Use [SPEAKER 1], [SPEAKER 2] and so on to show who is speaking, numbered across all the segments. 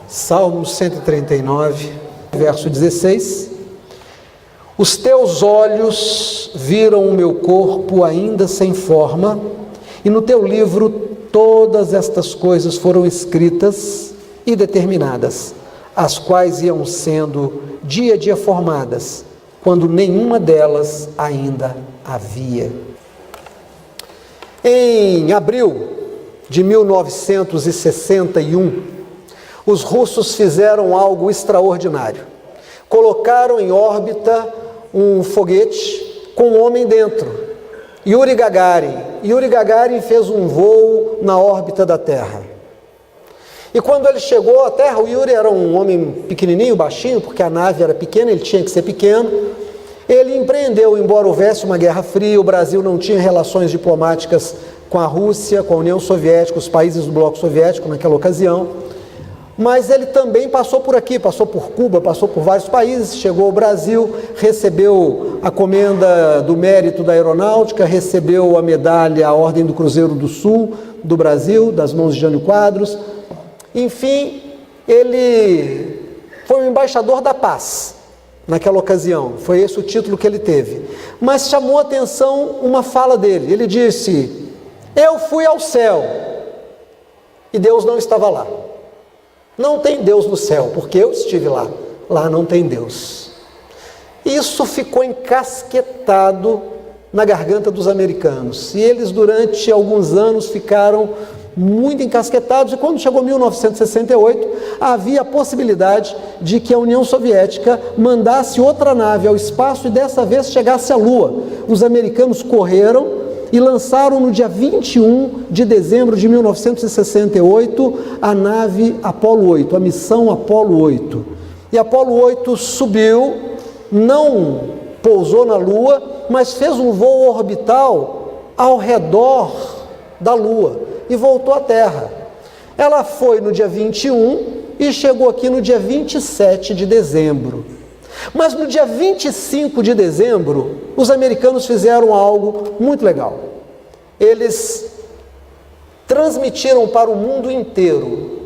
[SPEAKER 1] Salmo 139, verso 16. Os teus olhos viram o meu corpo ainda sem forma, e no teu livro todas estas coisas foram escritas e determinadas, as quais iam sendo dia a dia formadas, quando nenhuma delas ainda havia. Em abril de 1961, os russos fizeram algo extraordinário. Colocaram em órbita um foguete com um homem dentro, Yuri Gagarin. Yuri Gagarin fez um voo na órbita da Terra. E quando ele chegou à Terra, o Yuri era um homem pequenininho, baixinho, porque a nave era pequena, ele tinha que ser pequeno. Ele empreendeu, embora houvesse uma guerra fria, o Brasil não tinha relações diplomáticas com a Rússia, com a União Soviética, os países do bloco soviético naquela ocasião. Mas ele também passou por aqui, passou por Cuba, passou por vários países, chegou ao Brasil, recebeu a comenda do mérito da aeronáutica, recebeu a medalha, a Ordem do Cruzeiro do Sul, do Brasil, das mãos de Jânio Quadros. Enfim, ele foi o embaixador da paz naquela ocasião, foi esse o título que ele teve. Mas chamou a atenção uma fala dele, ele disse: eu fui ao céu e Deus não estava lá. Não tem Deus no céu, porque eu estive lá. Lá não tem Deus. Isso ficou encasquetado na garganta dos americanos. E eles, durante alguns anos, ficaram muito encasquetados. E quando chegou 1968, havia a possibilidade de que a União Soviética mandasse outra nave ao espaço e dessa vez chegasse à Lua. Os americanos correram e lançaram no dia 21 de dezembro de 1968 a nave Apollo 8, a missão Apollo 8. E Apollo 8 subiu, não pousou na Lua, mas fez um voo orbital ao redor da Lua e voltou à Terra. Ela foi no dia 21 e chegou aqui no dia 27 de dezembro. Mas no dia 25 de dezembro, os americanos fizeram algo muito legal. Eles transmitiram para o mundo inteiro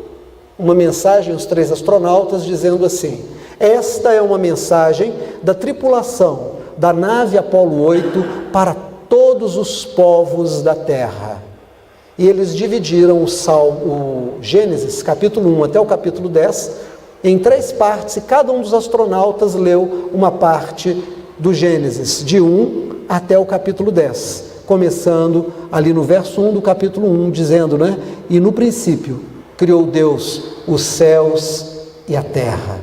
[SPEAKER 1] uma mensagem, os 3 astronautas, dizendo assim: esta é uma mensagem da tripulação da nave Apollo 8 para todos os povos da Terra. E eles dividiram o Gênesis, capítulo 1 até o capítulo 10, em 3 partes, e cada um dos astronautas leu uma parte do Gênesis, de 1 até o capítulo 10, começando ali no verso 1 do capítulo 1, dizendo, né? E no princípio criou Deus os céus e a terra.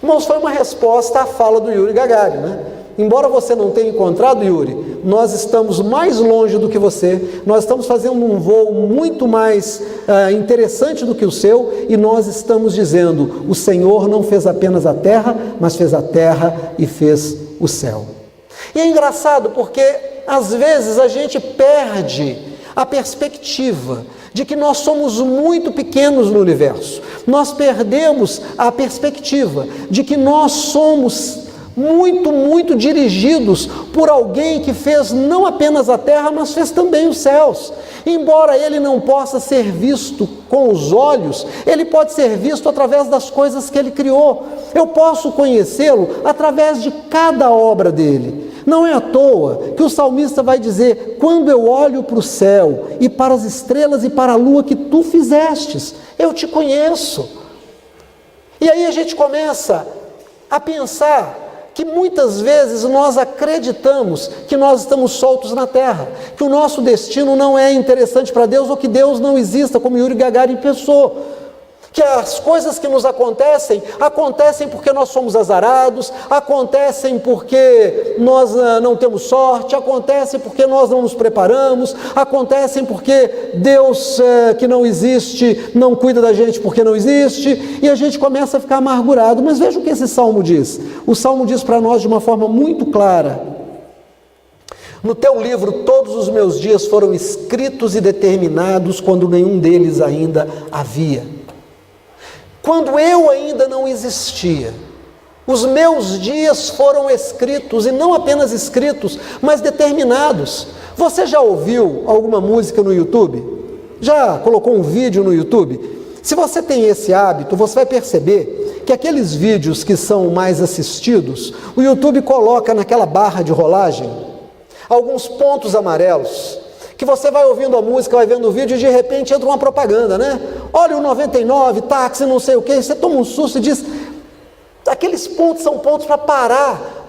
[SPEAKER 1] Irmãos, foi uma resposta à fala do Yuri Gagarin, né? Embora você não tenha encontrado Yuri, nós estamos mais longe do que você, nós estamos fazendo um voo muito mais interessante do que o seu, e nós estamos dizendo: o Senhor não fez apenas a terra, mas fez a terra e fez o céu. E é engraçado porque às vezes a gente perde a perspectiva de que nós somos muito pequenos no universo. Nós perdemos a perspectiva de que nós somos muito dirigidos por alguém que fez não apenas a terra, mas fez também os céus. Embora ele não possa ser visto com os olhos, ele pode ser visto através das coisas que ele criou. Eu posso conhecê-lo através de cada obra dele. Não é à toa que o salmista vai dizer: quando eu olho para o céu e para as estrelas e para a lua que tu fizestes, eu te conheço. E aí a gente começa a pensar que muitas vezes nós acreditamos que nós estamos soltos na terra, que o nosso destino não é interessante para Deus, ou que Deus não exista, como Yuri Gagarin pensou. Que as coisas que nos acontecem porque nós somos azarados, acontecem porque nós não temos sorte, acontecem porque nós não nos preparamos, acontecem porque Deus que não existe não cuida da gente porque não existe, e a gente começa a ficar amargurado. Mas veja o que esse salmo diz. O salmo diz para nós de uma forma muito clara: no teu livro todos os meus dias foram escritos e determinados, quando nenhum deles ainda havia. Quando eu ainda não existia, os meus dias foram escritos, e não apenas escritos, mas determinados. Você já ouviu alguma música no YouTube? Já colocou um vídeo no YouTube? Se você tem esse hábito, você vai perceber que aqueles vídeos que são mais assistidos, o YouTube coloca naquela barra de rolagem alguns pontos amarelos, que você vai ouvindo a música, vai vendo o vídeo e de repente entra uma propaganda, né? Olha o 99, táxi, não sei o que, você toma um susto e diz, aqueles pontos são pontos para parar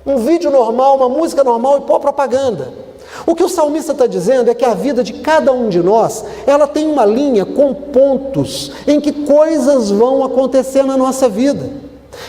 [SPEAKER 1] um vídeo normal, uma música normal e pôr propaganda. O que o salmista está dizendo é que a vida de cada um de nós, ela tem uma linha com pontos em que coisas vão acontecer na nossa vida,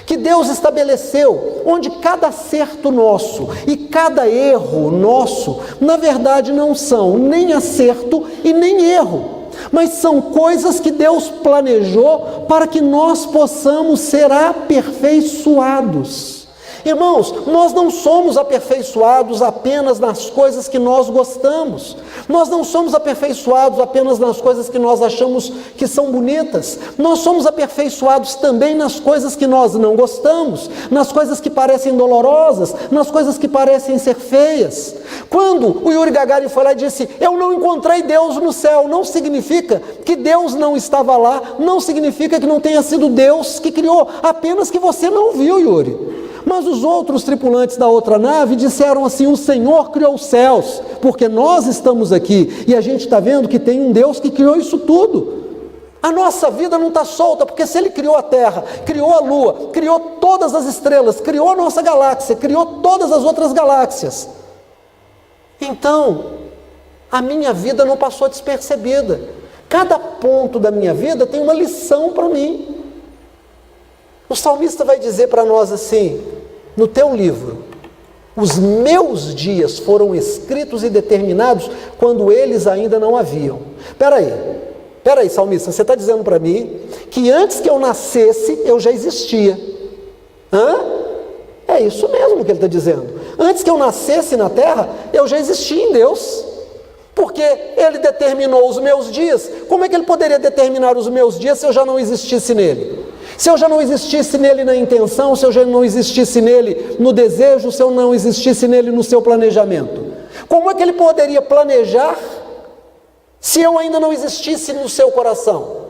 [SPEAKER 1] que Deus estabeleceu, onde cada acerto nosso e cada erro nosso, na verdade não são nem acerto e nem erro, mas são coisas que Deus planejou para que nós possamos ser aperfeiçoados. Irmãos, nós não somos aperfeiçoados apenas nas coisas que nós gostamos. Nós não somos aperfeiçoados apenas nas coisas que nós achamos que são bonitas. Nós somos aperfeiçoados também nas coisas que nós não gostamos, nas coisas que parecem dolorosas, nas coisas que parecem ser feias. Quando o Yuri Gagarin foi lá e disse, eu não encontrei Deus no céu, não significa que Deus não estava lá, não significa que não tenha sido Deus que criou, apenas que você não viu, Yuri. Mas os outros tripulantes da outra nave disseram assim, o Senhor criou os céus, porque nós estamos aqui, e a gente está vendo que tem um Deus que criou isso tudo. A nossa vida não está solta, porque se Ele criou a terra, criou a lua, criou todas as estrelas, criou a nossa galáxia, criou todas as outras galáxias, então a minha vida não passou despercebida. Cada ponto da minha vida tem uma lição para mim. O salmista vai dizer para nós assim, no teu livro, os meus dias foram escritos e determinados quando eles ainda não haviam. Peraí, salmista, você está dizendo para mim que antes que eu nascesse, eu já existia. É isso mesmo que ele está dizendo. Antes que eu nascesse na terra, eu já existia em Deus. Porque Ele determinou os meus dias. Como é que Ele poderia determinar os meus dias se eu já não existisse nele? Se eu já não existisse nele na intenção, se eu já não existisse nele no desejo, se eu não existisse nele no seu planejamento. Como é que Ele poderia planejar se eu ainda não existisse no seu coração?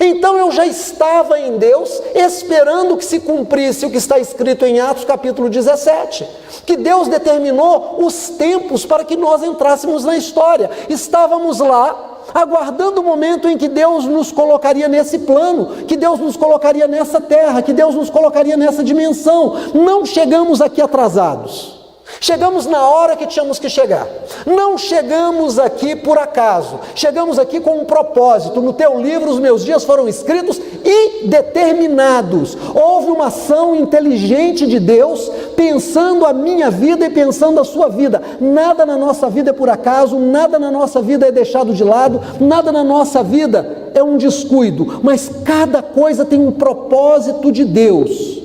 [SPEAKER 1] Então eu já estava em Deus, esperando que se cumprisse o que está escrito em Atos capítulo 17, que Deus determinou os tempos para que nós entrássemos na história. Estávamos lá, aguardando o momento em que Deus nos colocaria nesse plano, que Deus nos colocaria nessa terra, que Deus nos colocaria nessa dimensão. Não chegamos aqui atrasados. Chegamos na hora que tínhamos que chegar. Não chegamos aqui por acaso. Chegamos aqui com um propósito. No teu livro os meus dias foram escritos e determinados. Houve uma ação inteligente de Deus, pensando a minha vida e pensando a sua vida. Nada na nossa vida é por acaso, nada na nossa vida é deixado de lado, nada na nossa vida é um descuido, mas cada coisa tem um propósito de Deus.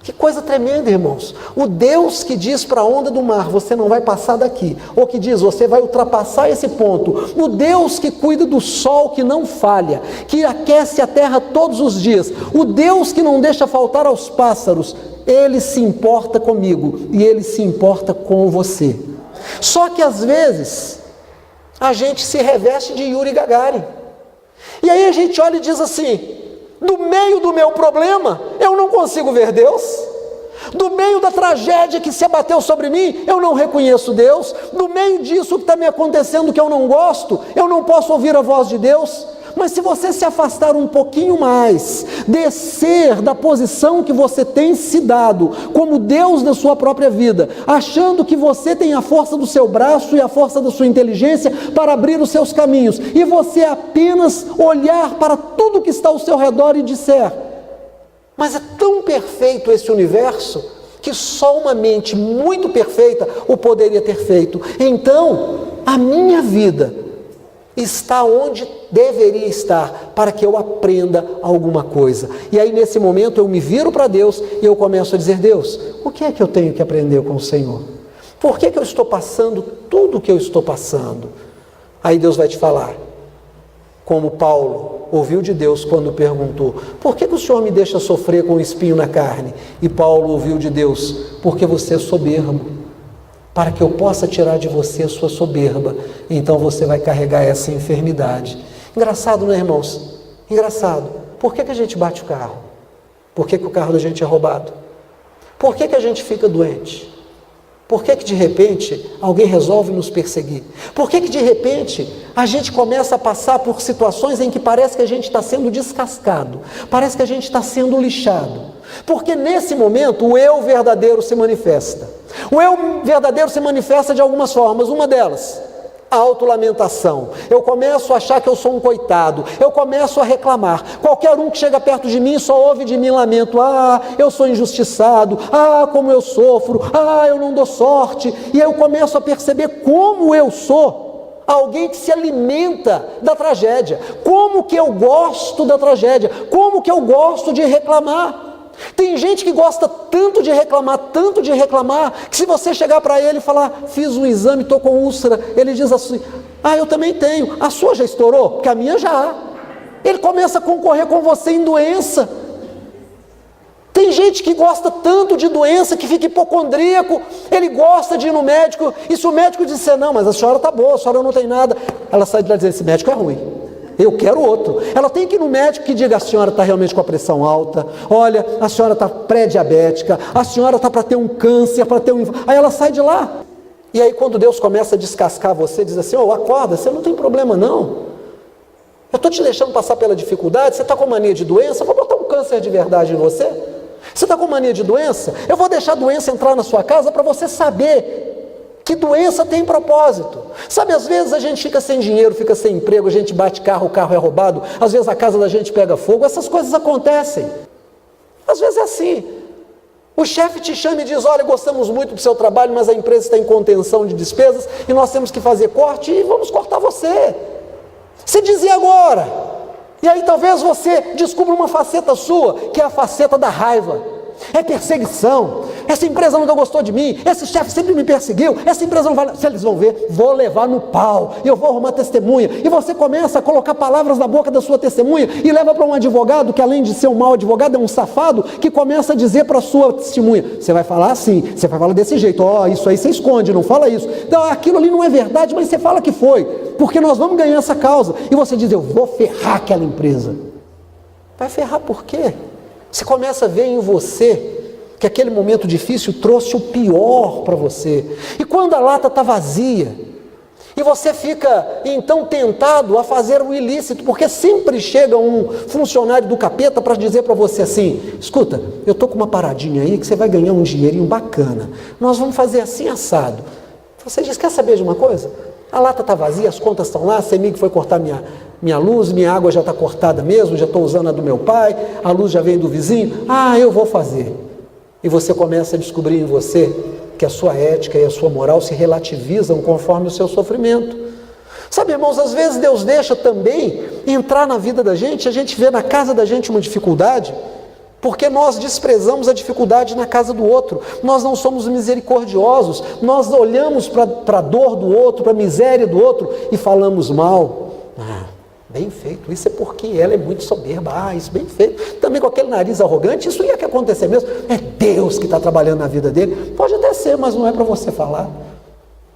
[SPEAKER 1] Que coisa tremenda, irmãos. O Deus que diz para a onda do mar, você não vai passar daqui, ou que diz, você vai ultrapassar esse ponto. O Deus que cuida do sol que não falha, que aquece a terra todos os dias. O Deus que não deixa faltar aos pássaros. Ele se importa comigo e Ele se importa com você. Só que às vezes a gente se reveste de Yuri Gagarin. E aí a gente olha e diz assim, do meio do meu problema, eu não consigo ver Deus. Do meio da tragédia que se abateu sobre mim, eu não reconheço Deus. Do meio disso que está me acontecendo que eu não gosto, eu não posso ouvir a voz de Deus. Mas se você se afastar um pouquinho mais, descer da posição que você tem se dado como Deus na sua própria vida, achando que você tem a força do seu braço e a força da sua inteligência para abrir os seus caminhos, e você apenas olhar para tudo que está ao seu redor e disser, mas é tão perfeito esse universo, que só uma mente muito perfeita o poderia ter feito. Então, a minha vida está onde deveria estar, para que eu aprenda alguma coisa. E aí nesse momento eu me viro para Deus e eu começo a dizer, Deus, o que é que eu tenho que aprender com o Senhor? Por que eu estou passando tudo o que eu estou passando? Aí Deus vai te falar, como Paulo ouviu de Deus quando perguntou, por que o Senhor me deixa sofrer com um espinho na carne? E Paulo ouviu de Deus, porque você é soberbo, para que eu possa tirar de você a sua soberba, então você vai carregar essa enfermidade. Engraçado, não é, irmãos? Engraçado. Por que a gente bate o carro? Por que o carro da gente é roubado? Por que a gente fica doente? Por que de repente alguém resolve nos perseguir? Por que de repente a gente começa a passar por situações em que parece que a gente está sendo descascado, parece que a gente está sendo lixado? Porque nesse momento o eu verdadeiro se manifesta. O eu verdadeiro se manifesta de algumas formas, uma delas, a autolamentação. Eu começo a achar que eu sou um coitado, eu começo a reclamar. Qualquer um que chega perto de mim só ouve de mim lamento. Ah, eu sou injustiçado, ah, como eu sofro, ah, eu não dou sorte. E aí eu começo a perceber como eu sou alguém que se alimenta da tragédia, como que eu gosto da tragédia, como que eu gosto de reclamar. Tem gente que gosta tanto de reclamar, que se você chegar para ele e falar, fiz um exame, estou com úlcera, ele diz assim, ah, eu também tenho, a sua já estourou? Porque a minha já. Ele começa a concorrer com você em doença. Tem gente que gosta tanto de doença, que fica hipocondríaco, ele gosta de ir no médico, e se o médico disser, não, mas a senhora está boa, a senhora não tem nada, ela sai de lá dizendo, esse médico é ruim. Eu quero outro. Ela tem que ir no médico que diga, a senhora está realmente com a pressão alta, olha, a senhora está pré-diabética, a senhora está para ter um câncer, para ter um... Aí ela sai de lá. E aí quando Deus começa a descascar você, diz assim, acorda, você não tem problema não. Eu estou te deixando passar pela dificuldade, você está com mania de doença, eu vou botar um câncer de verdade em você. Você está com mania de doença? Eu vou deixar a doença entrar na sua casa para você saber que doença tem propósito. Sabe, às vezes a gente fica sem dinheiro, fica sem emprego, a gente bate carro, o carro é roubado, às vezes a casa da gente pega fogo, essas coisas acontecem. Às vezes é assim. O chefe te chama e diz, olha, gostamos muito do seu trabalho, mas a empresa está em contenção de despesas e nós temos que fazer corte e vamos cortar você. Você diz, e agora? E aí talvez você descubra uma faceta sua, que é a faceta da raiva. É perseguição, essa empresa nunca gostou de mim, esse chefe sempre me perseguiu, essa empresa não vai... Se eles vão ver, vou levar no pau, eu vou arrumar testemunha, e você começa a colocar palavras na boca da sua testemunha, e leva para um advogado, que além de ser um mau advogado, é um safado, que começa a dizer para a sua testemunha, você vai falar assim, você vai falar desse jeito, isso aí você esconde, não fala isso, então aquilo ali não é verdade, mas você fala que foi, porque nós vamos ganhar essa causa, e você diz, eu vou ferrar aquela empresa. Vai ferrar por quê? Você começa a ver em você que aquele momento difícil trouxe o pior para você. E quando a lata está vazia, e você fica então tentado a fazer o ilícito, porque sempre chega um funcionário do capeta para dizer para você assim, escuta, eu estou com uma paradinha aí que você vai ganhar um dinheirinho bacana, nós vamos fazer assim assado. Você diz, quer saber de uma coisa? A lata está vazia, as contas estão lá, a CEMIG foi cortar minha luz, minha água já está cortada mesmo, já estou usando a do meu pai, a luz já vem do vizinho, eu vou fazer. E você começa a descobrir em você que a sua ética e a sua moral se relativizam conforme o seu sofrimento. Sabe, irmãos, às vezes Deus deixa também entrar na vida da gente, a gente vê na casa da gente uma dificuldade, porque nós desprezamos a dificuldade na casa do outro, nós não somos misericordiosos, nós olhamos para a dor do outro, para a miséria do outro e falamos mal. Bem feito, isso é porque ela é muito soberba, isso bem feito, também com aquele nariz arrogante, isso ia que acontecer mesmo, é Deus que está trabalhando na vida dele, pode até ser, mas não é para você falar.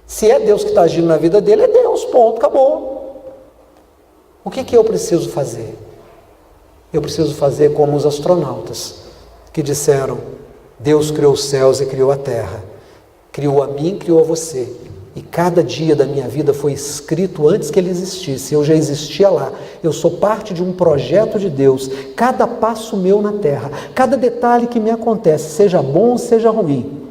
[SPEAKER 1] Se é Deus que está agindo na vida dele, é Deus, ponto, acabou. O que eu preciso fazer? Eu preciso fazer como os astronautas, que disseram, Deus criou os céus e criou a terra, criou a mim, criou a você, e cada dia da minha vida foi escrito antes que ele existisse, eu já existia lá, eu sou parte de um projeto de Deus, cada passo meu na terra, cada detalhe que me acontece, seja bom, seja ruim,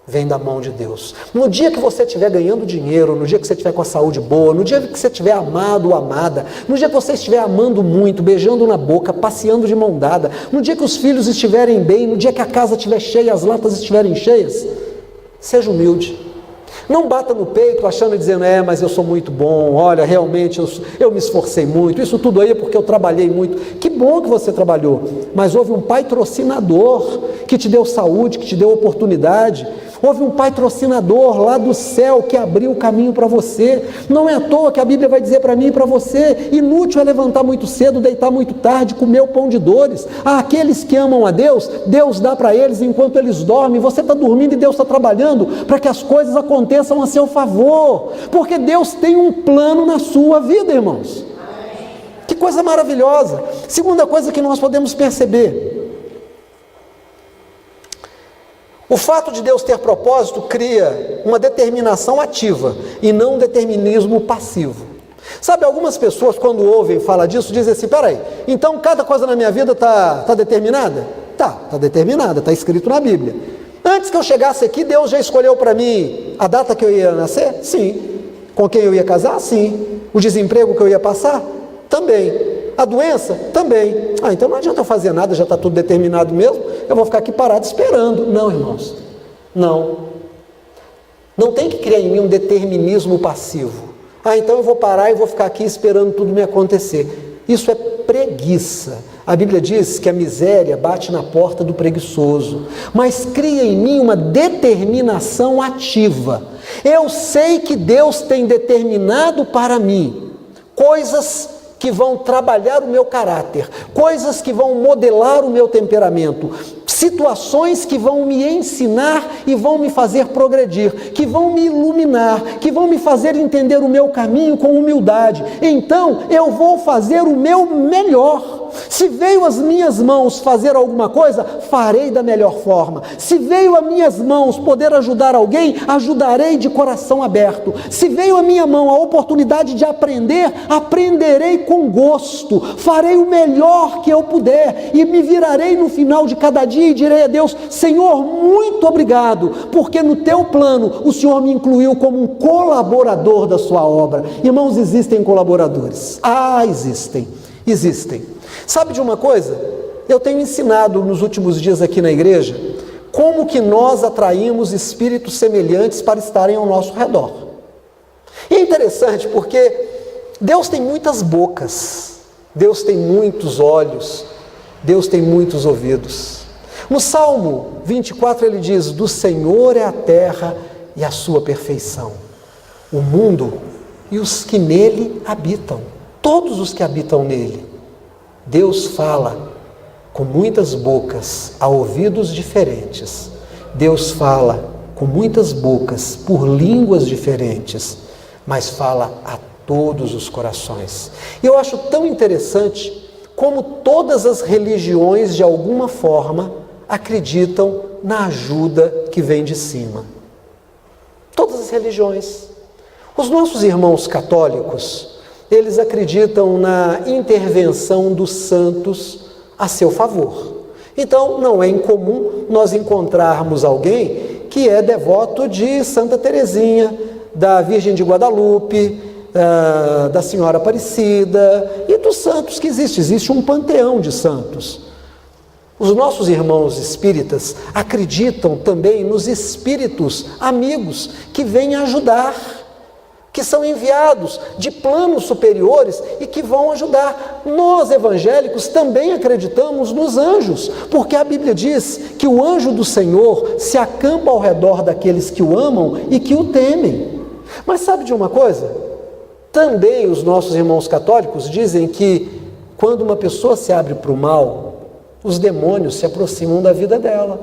[SPEAKER 1] vem da mão de Deus. No dia que você estiver ganhando dinheiro, no dia que você estiver com a saúde boa, no dia que você estiver amado ou amada, no dia que você estiver amando muito, beijando na boca, passeando de mão dada, no dia que os filhos estiverem bem, no dia que a casa estiver cheia, as latas estiverem cheias, seja humilde. Não bata no peito achando e dizendo, mas eu sou muito bom, olha, realmente eu me esforcei muito, isso tudo aí é porque eu trabalhei muito. Que bom que você trabalhou, mas houve um patrocinador que te deu saúde, que te deu oportunidade. Houve um patrocinador lá do céu que abriu o caminho para você. Não é à toa que a Bíblia vai dizer para mim e para você, inútil é levantar muito cedo, deitar muito tarde, comer o pão de dores. Aqueles que amam a Deus, Deus dá para eles enquanto eles dormem. Você está dormindo e Deus está trabalhando para que as coisas aconteçam a seu favor, porque Deus tem um plano na sua vida, irmãos. Que coisa maravilhosa! Segunda coisa que nós podemos perceber: o fato de Deus ter propósito cria uma determinação ativa e não um determinismo passivo. Sabe, algumas pessoas quando ouvem falar disso dizem assim: peraí, então cada coisa na minha vida está determinada? Está determinada, está escrito na Bíblia. Antes que eu chegasse aqui, Deus já escolheu para mim a data que eu ia nascer? Sim. Com quem eu ia casar? Sim. O desemprego que eu ia passar? Também. A doença? Também. Então não adianta eu fazer nada, já está tudo determinado mesmo, eu vou ficar aqui parado esperando. Não, irmãos, não. Não tem que criar em mim um determinismo passivo. Então eu vou parar e vou ficar aqui esperando tudo me acontecer. Isso é preguiça. A Bíblia diz que a miséria bate na porta do preguiçoso, mas cria em mim uma determinação ativa. Eu sei que Deus tem determinado para mim coisas que vão trabalhar o meu caráter, coisas que vão modelar o meu temperamento, situações que vão me ensinar e vão me fazer progredir, que vão me iluminar, que vão me fazer entender o meu caminho com humildade. Então eu vou fazer o meu melhor. Se veio às minhas mãos fazer alguma coisa, farei da melhor forma. Se veio às minhas mãos poder ajudar alguém, ajudarei de coração aberto. Se veio à minha mão a oportunidade de aprender, aprenderei com gosto. Farei o melhor que eu puder e me virarei no final de cada dia e direi a Deus: Senhor, muito obrigado, porque no teu plano o Senhor me incluiu como um colaborador da sua obra. Irmãos, existem colaboradores. Existem. Sabe de uma coisa? Eu tenho ensinado nos últimos dias aqui na igreja como que nós atraímos espíritos semelhantes para estarem ao nosso redor. E é interessante porque Deus tem muitas bocas, Deus tem muitos olhos, Deus tem muitos ouvidos. No Salmo 24 ele diz: do Senhor é a terra e a sua perfeição, o mundo e os que nele habitam, todos os que habitam nele. Deus fala com muitas bocas, a ouvidos diferentes. Deus fala com muitas bocas, por línguas diferentes, mas fala a todos os corações. E eu acho tão interessante como todas as religiões, de alguma forma, acreditam na ajuda que vem de cima. Todas as religiões. Os nossos irmãos católicos, eles acreditam na intervenção dos santos a seu favor. Então, não é incomum nós encontrarmos alguém que é devoto de Santa Teresinha, da Virgem de Guadalupe, da Senhora Aparecida e dos santos que existem. Existe um panteão de santos. Os nossos irmãos espíritas acreditam também nos espíritos amigos que vêm ajudar, que são enviados de planos superiores e que vão ajudar. Nós, evangélicos, também acreditamos nos anjos, porque a Bíblia diz que o anjo do Senhor se acampa ao redor daqueles que o amam e que o temem. Mas sabe de uma coisa? Também os nossos irmãos católicos dizem que quando uma pessoa se abre para o mal, os demônios se aproximam da vida dela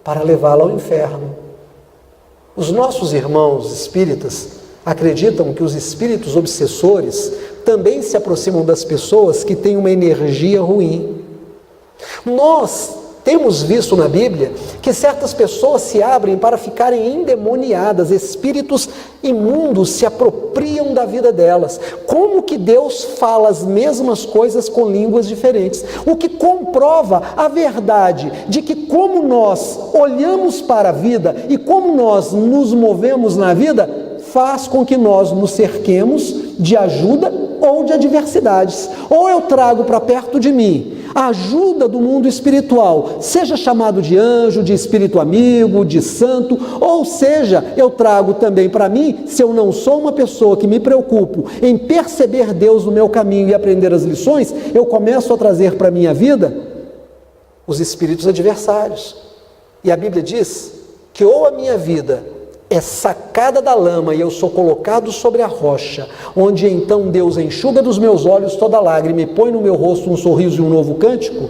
[SPEAKER 1] para levá-la ao inferno. Os nossos irmãos espíritas acreditam que os espíritos obsessores também se aproximam das pessoas que têm uma energia ruim. Nós temos visto na Bíblia que certas pessoas se abrem para ficarem endemoniadas, espíritos imundos se apropriam da vida delas. Como que Deus fala as mesmas coisas com línguas diferentes? O que comprova a verdade de que como nós olhamos para a vida e como nós nos movemos na vida, faz com que nós nos cerquemos de ajuda ou de adversidades. Ou eu trago para perto de mim a ajuda do mundo espiritual, seja chamado de anjo, de espírito amigo, de santo, ou seja, eu trago também para mim, se eu não sou uma pessoa que me preocupo em perceber Deus no meu caminho e aprender as lições, eu começo a trazer para a minha vida os espíritos adversários. E a Bíblia diz que ou a minha vida é sacada da lama e eu sou colocado sobre a rocha, onde então Deus enxuga dos meus olhos toda lágrima e põe no meu rosto um sorriso e um novo cântico,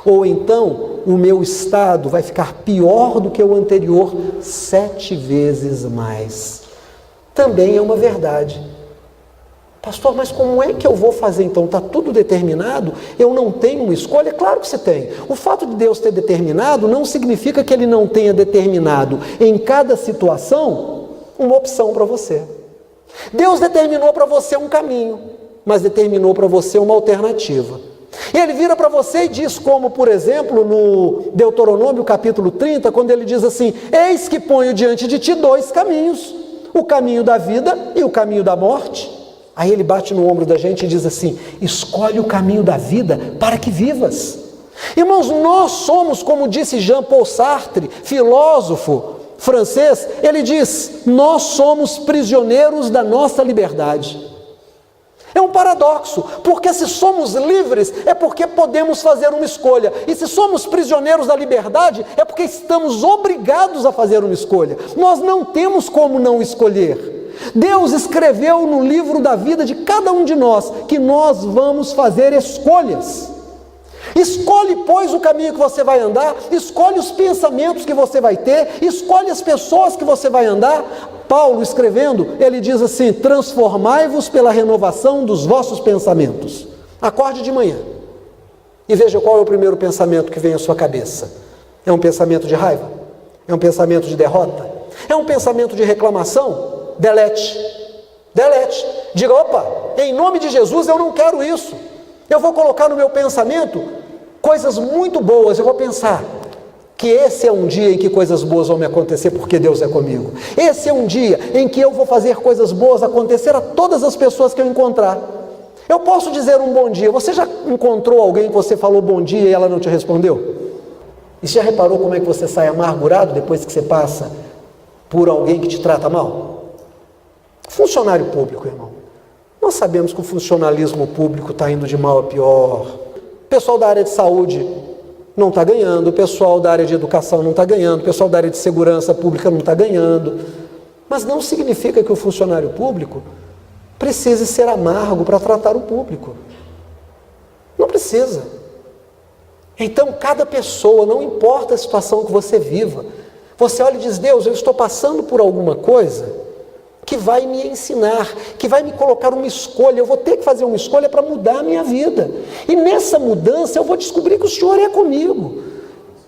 [SPEAKER 1] ou então o meu estado vai ficar pior do que o anterior 7 vezes mais. Também é uma verdade. Pastor, mas como é que eu vou fazer então? Está tudo determinado? Eu não tenho uma escolha? Claro que você tem. O fato de Deus ter determinado não significa que Ele não tenha determinado em cada situação uma opção para você. Deus determinou para você um caminho, mas determinou para você uma alternativa. E Ele vira para você e diz, como por exemplo no Deuteronômio capítulo 30, quando Ele diz assim: eis que ponho diante de ti dois caminhos, o caminho da vida e o caminho da morte. Aí Ele bate no ombro da gente e diz assim: escolhe o caminho da vida para que vivas. Irmãos, nós somos, como disse Jean-Paul Sartre, filósofo francês, ele diz: nós somos prisioneiros da nossa liberdade. É um paradoxo, porque se somos livres é porque podemos fazer uma escolha, e se somos prisioneiros da liberdade é porque estamos obrigados a fazer uma escolha. Nós não temos como não escolher. Deus escreveu no livro da vida de cada um de nós que nós vamos fazer escolhas. Escolhe, pois, o caminho que você vai andar, escolhe os pensamentos que você vai ter, escolhe as pessoas que você vai andar. Paulo, escrevendo, ele diz assim: transformai-vos pela renovação dos vossos pensamentos. Acorde de manhã e veja qual é o primeiro pensamento que vem à sua cabeça. É um pensamento de raiva? É um pensamento de derrota? É um pensamento de reclamação? Delete. Diga: opa, em nome de Jesus eu não quero isso. Eu vou colocar no meu pensamento coisas muito boas. Eu vou pensar que esse é um dia em que coisas boas vão me acontecer porque Deus é comigo. Esse é um dia em que eu vou fazer coisas boas acontecer a todas as pessoas que eu encontrar. Eu posso dizer um bom dia. Você já encontrou alguém que você falou bom dia e ela não te respondeu? E já reparou como é que você sai amargurado depois que você passa por alguém que te trata mal? Funcionário público, irmão. Nós sabemos que o funcionalismo público está indo de mal a pior. O pessoal da área de saúde não está ganhando, o pessoal da área de educação não está ganhando, o pessoal da área de segurança pública não está ganhando. Mas não significa que o funcionário público precise ser amargo para tratar o público. Não precisa. Então, cada pessoa, não importa a situação que você viva, você olha e diz: Deus, eu estou passando por alguma coisa que vai me ensinar, que vai me colocar uma escolha. Eu vou ter que fazer uma escolha para mudar a minha vida. E nessa mudança eu vou descobrir que o Senhor é comigo.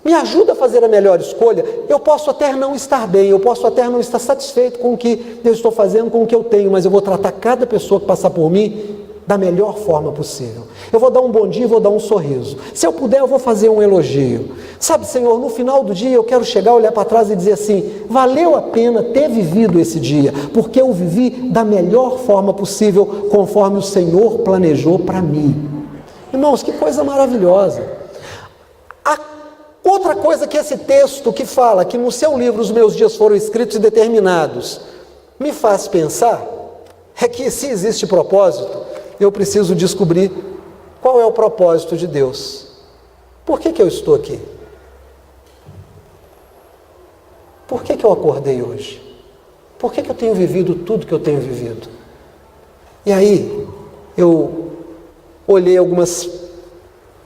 [SPEAKER 1] Me ajuda a fazer a melhor escolha. Eu posso até não estar bem, eu posso até não estar satisfeito com o que eu estou fazendo, com o que eu tenho, mas eu vou tratar cada pessoa que passar por mim da melhor forma possível. Eu vou dar um bom dia e vou dar um sorriso. Se eu puder, eu vou fazer um elogio. Sabe, Senhor, no final do dia eu quero chegar, olhar para trás e dizer assim: valeu a pena ter vivido esse dia, porque eu vivi da melhor forma possível, conforme o Senhor planejou para mim. Irmãos, que coisa maravilhosa. Outra coisa que esse texto que fala que no seu livro os meus dias foram escritos e determinados me faz pensar é que, se existe propósito, eu preciso descobrir qual é o propósito de Deus. Por que eu estou aqui? Por que eu acordei hoje? Por que eu tenho vivido tudo que eu tenho vivido? E aí, eu olhei algumas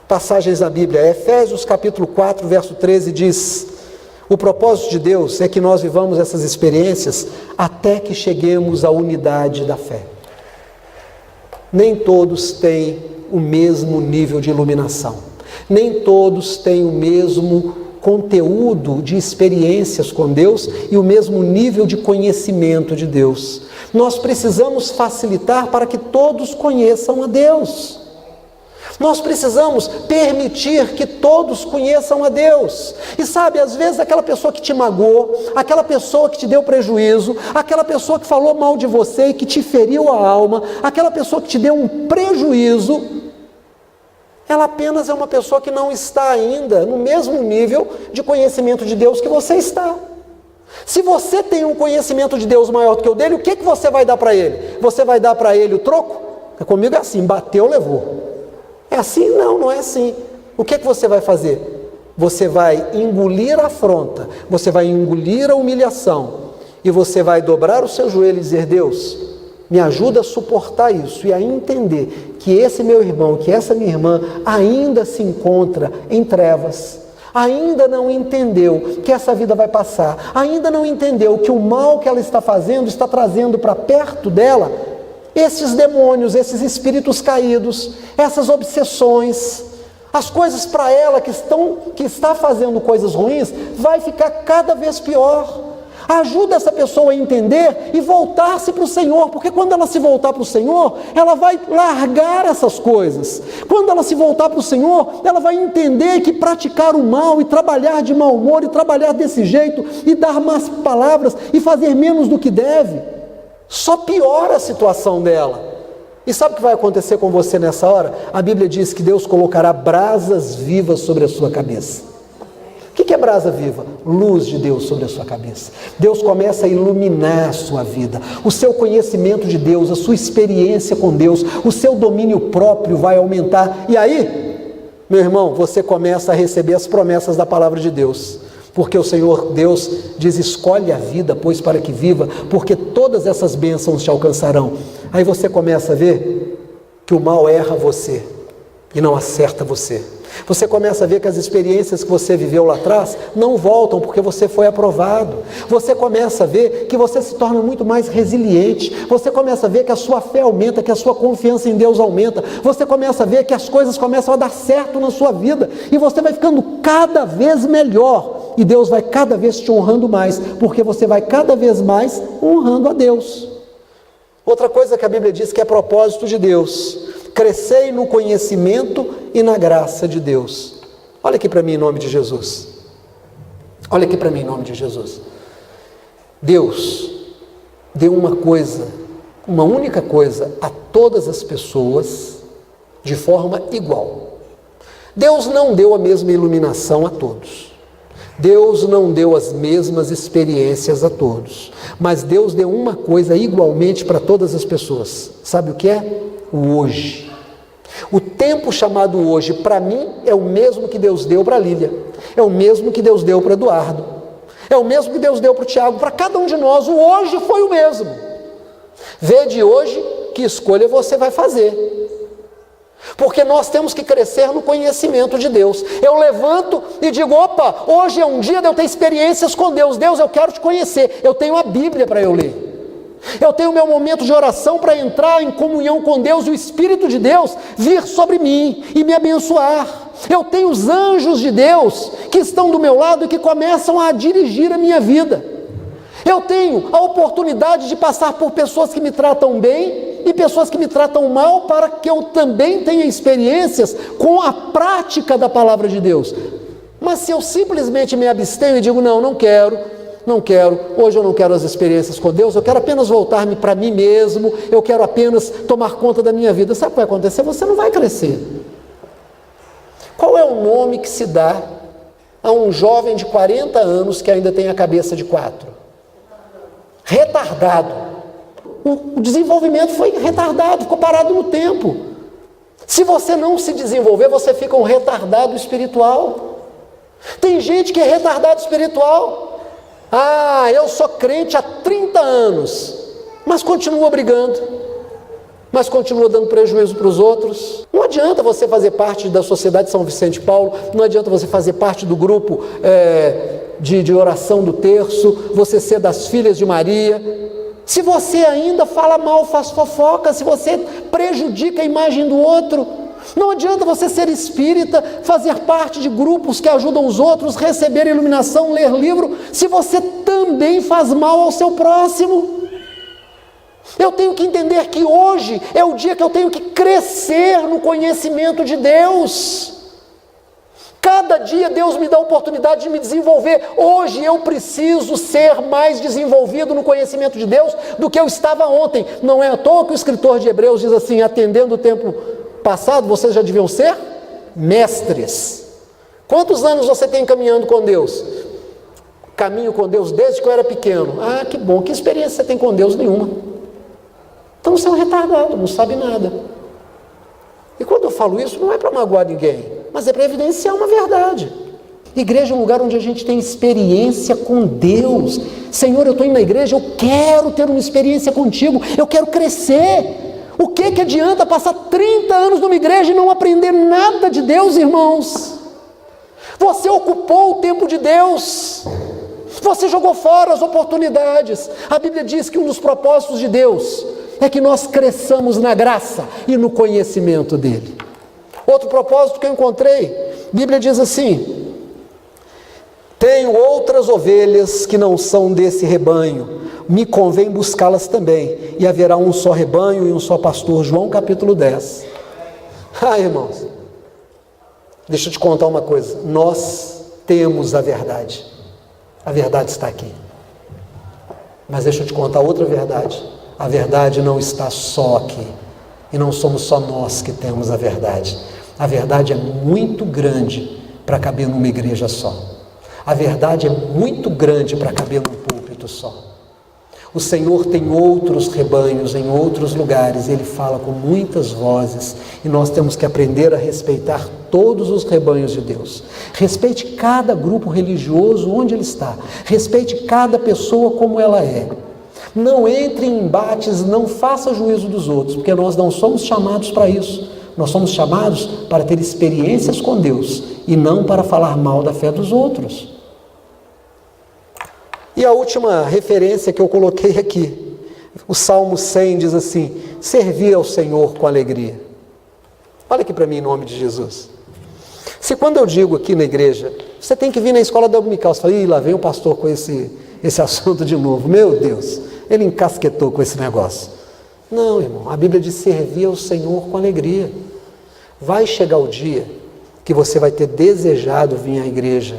[SPEAKER 1] passagens da Bíblia. Efésios capítulo 4, verso 13 diz: o propósito de Deus é que nós vivamos essas experiências até que cheguemos à unidade da fé. Nem todos têm o mesmo nível de iluminação. Nem todos têm o mesmo conteúdo de experiências com Deus e o mesmo nível de conhecimento de Deus. Nós precisamos facilitar para que todos conheçam a Deus. Nós precisamos permitir que todos conheçam a Deus. E sabe, às vezes aquela pessoa que te magoou, aquela pessoa que te deu prejuízo, aquela pessoa que falou mal de você e que te feriu a alma, aquela pessoa que te deu um prejuízo, ela apenas é uma pessoa que não está ainda no mesmo nível de conhecimento de Deus que você está. Se você tem um conhecimento de Deus maior do que o dele, o que você vai dar para ele? Você vai dar para ele o troco? Comigo é assim: bateu, levou. É assim? Não, não é assim. O que você vai fazer? Você vai engolir a afronta, você vai engolir a humilhação, e você vai dobrar o seu joelho e dizer: Deus, me ajuda a suportar isso e a entender que esse meu irmão, que essa minha irmã ainda se encontra em trevas, ainda não entendeu que essa vida vai passar, ainda não entendeu que o mal que ela está fazendo está trazendo para perto dela esses demônios, esses espíritos caídos, essas obsessões, as coisas para ela que está fazendo coisas ruins, vai ficar cada vez pior. Ajuda essa pessoa a entender e voltar-se para o Senhor, porque quando ela se voltar para o Senhor, ela vai largar essas coisas. Quando ela se voltar para o Senhor, ela vai entender que praticar o mal e trabalhar de mau humor e trabalhar desse jeito e dar más palavras e fazer menos do que deve, só piora a situação dela. E sabe o que vai acontecer com você nessa hora? A Bíblia diz que Deus colocará brasas vivas sobre a sua cabeça. O que é brasa viva? Luz de Deus sobre a sua cabeça. Deus começa a iluminar a sua vida. O seu conhecimento de Deus, a sua experiência com Deus, o seu domínio próprio vai aumentar. E aí, meu irmão, você começa a receber as promessas da palavra de Deus. Porque o Senhor Deus diz: escolhe a vida, pois para que viva, porque todas essas bênçãos te alcançarão. Aí você começa a ver que o mal erra você e não acerta você. Você começa a ver que as experiências que você viveu lá atrás não voltam porque você foi aprovado. Você começa a ver que você se torna muito mais resiliente. Você começa a ver que a sua fé aumenta, que a sua confiança em Deus aumenta. Você começa a ver que as coisas começam a dar certo na sua vida. E você vai ficando cada vez melhor. E Deus vai cada vez te honrando mais, porque você vai cada vez mais honrando a Deus. Outra coisa que a Bíblia diz que é propósito de Deus: crescei no conhecimento e na graça de Deus. Olha aqui para mim em nome de Jesus. Olha aqui para mim em nome de Jesus. Deus deu uma coisa, uma única coisa a todas as pessoas de forma igual. Deus não deu a mesma iluminação a todos. Deus não deu as mesmas experiências a todos. Mas Deus deu uma coisa igualmente para todas as pessoas. Sabe o que é? O hoje. O tempo chamado hoje, para mim, é o mesmo que Deus deu para a Lília, é o mesmo que Deus deu para Eduardo, é o mesmo que Deus deu para o Tiago, para cada um de nós. O hoje foi o mesmo. Vê de hoje que escolha você vai fazer, porque nós temos que crescer no conhecimento de Deus. Eu levanto e digo: opa, hoje é um dia de eu ter experiências com Deus. Deus, eu quero te conhecer. Eu tenho a Bíblia para eu ler. Eu tenho o meu momento de oração para entrar em comunhão com Deus e o Espírito de Deus vir sobre mim e me abençoar. Eu tenho os anjos de Deus que estão do meu lado e que começam a dirigir a minha vida. Eu tenho a oportunidade de passar por pessoas que me tratam bem e pessoas que me tratam mal, para que eu também tenha experiências com a prática da palavra de Deus. Mas se eu simplesmente me abstenho e digo: não quero, hoje eu não quero as experiências com Deus, eu quero apenas voltar-me para mim mesmo, eu quero apenas tomar conta da minha vida, sabe o que vai acontecer? Você não vai crescer. Qual é o nome que se dá a um jovem de 40 anos que ainda tem a cabeça de 4? Retardado. O desenvolvimento foi retardado, ficou parado no tempo. Se você não se desenvolver, você fica um retardado espiritual. Tem gente que é retardado espiritual. Eu sou crente há 30 anos, mas continua brigando, mas continua dando prejuízo para os outros. Não adianta você fazer parte da Sociedade São Vicente Paulo, não adianta você fazer parte do grupo de oração do terço, você ser das filhas de Maria, se você ainda fala mal, faz fofoca, se você prejudica a imagem do outro. Não adianta você ser espírita, fazer parte de grupos que ajudam os outros, receber iluminação, ler livro, se você também faz mal ao seu próximo. Eu tenho que entender que hoje é o dia que eu tenho que crescer no conhecimento de Deus. Cada dia Deus me dá a oportunidade de me desenvolver. Hoje eu preciso ser mais desenvolvido no conhecimento de Deus do que eu estava ontem. Não é à toa que o escritor de Hebreus diz assim: atendendo o tempo passado, vocês já deviam ser mestres. Quantos anos você tem caminhando com Deus? Caminho com Deus desde que eu era pequeno. Que bom. Que experiência você tem com Deus? Nenhuma. Então você é um retardado, não sabe nada. E quando eu falo isso, não é para magoar ninguém, mas é para evidenciar uma verdade. Igreja é um lugar onde a gente tem experiência com Deus. Senhor, eu estou indo na igreja, eu quero ter uma experiência contigo, eu quero crescer. O que adianta passar 30 anos numa igreja e não aprender nada de Deus, irmãos? Você ocupou o tempo de Deus, você jogou fora as oportunidades. A Bíblia diz que um dos propósitos de Deus é que nós cresçamos na graça e no conhecimento dele. Outro propósito que eu encontrei, a Bíblia diz assim: tenho outras ovelhas que não são desse rebanho, me convém buscá-las também, e haverá um só rebanho e um só pastor. João capítulo 10. Irmãos, deixa eu te contar uma coisa, nós temos a verdade está aqui, mas deixa eu te contar outra verdade, a verdade não está só aqui, e não somos só nós que temos a verdade é muito grande para caber numa igreja só, a verdade é muito grande para caber num púlpito só. O Senhor tem outros rebanhos em outros lugares, Ele fala com muitas vozes, e nós temos que aprender a respeitar todos os rebanhos de Deus. Respeite cada grupo religioso onde ele está, respeite cada pessoa como ela é. Não entre em embates, não faça juízo dos outros, porque nós não somos chamados para isso. Nós somos chamados para ter experiências com Deus, e não para falar mal da fé dos outros. E a última referência que eu coloquei aqui, o Salmo 100 diz assim: servir ao Senhor com alegria. Olha aqui para mim em nome de Jesus. Se quando eu digo aqui na igreja, você tem que vir na escola dominical, você fala, lá vem o pastor com esse assunto de novo, meu Deus, ele encasquetou com esse negócio. Não, irmão, a Bíblia diz servir ao Senhor com alegria. Vai chegar o dia que você vai ter desejado vir à igreja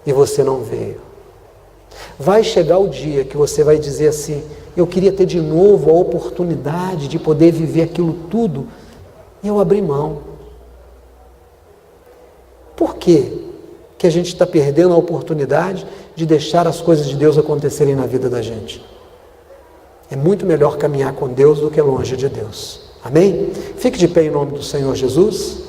[SPEAKER 1] e você não veio. Vai chegar o dia que você vai dizer assim: eu queria ter de novo a oportunidade de poder viver aquilo tudo, e eu abri mão. Por quê que a gente está perdendo a oportunidade de deixar as coisas de Deus acontecerem na vida da gente? É muito melhor caminhar com Deus do que longe de Deus. Amém? Fique de pé em nome do Senhor Jesus.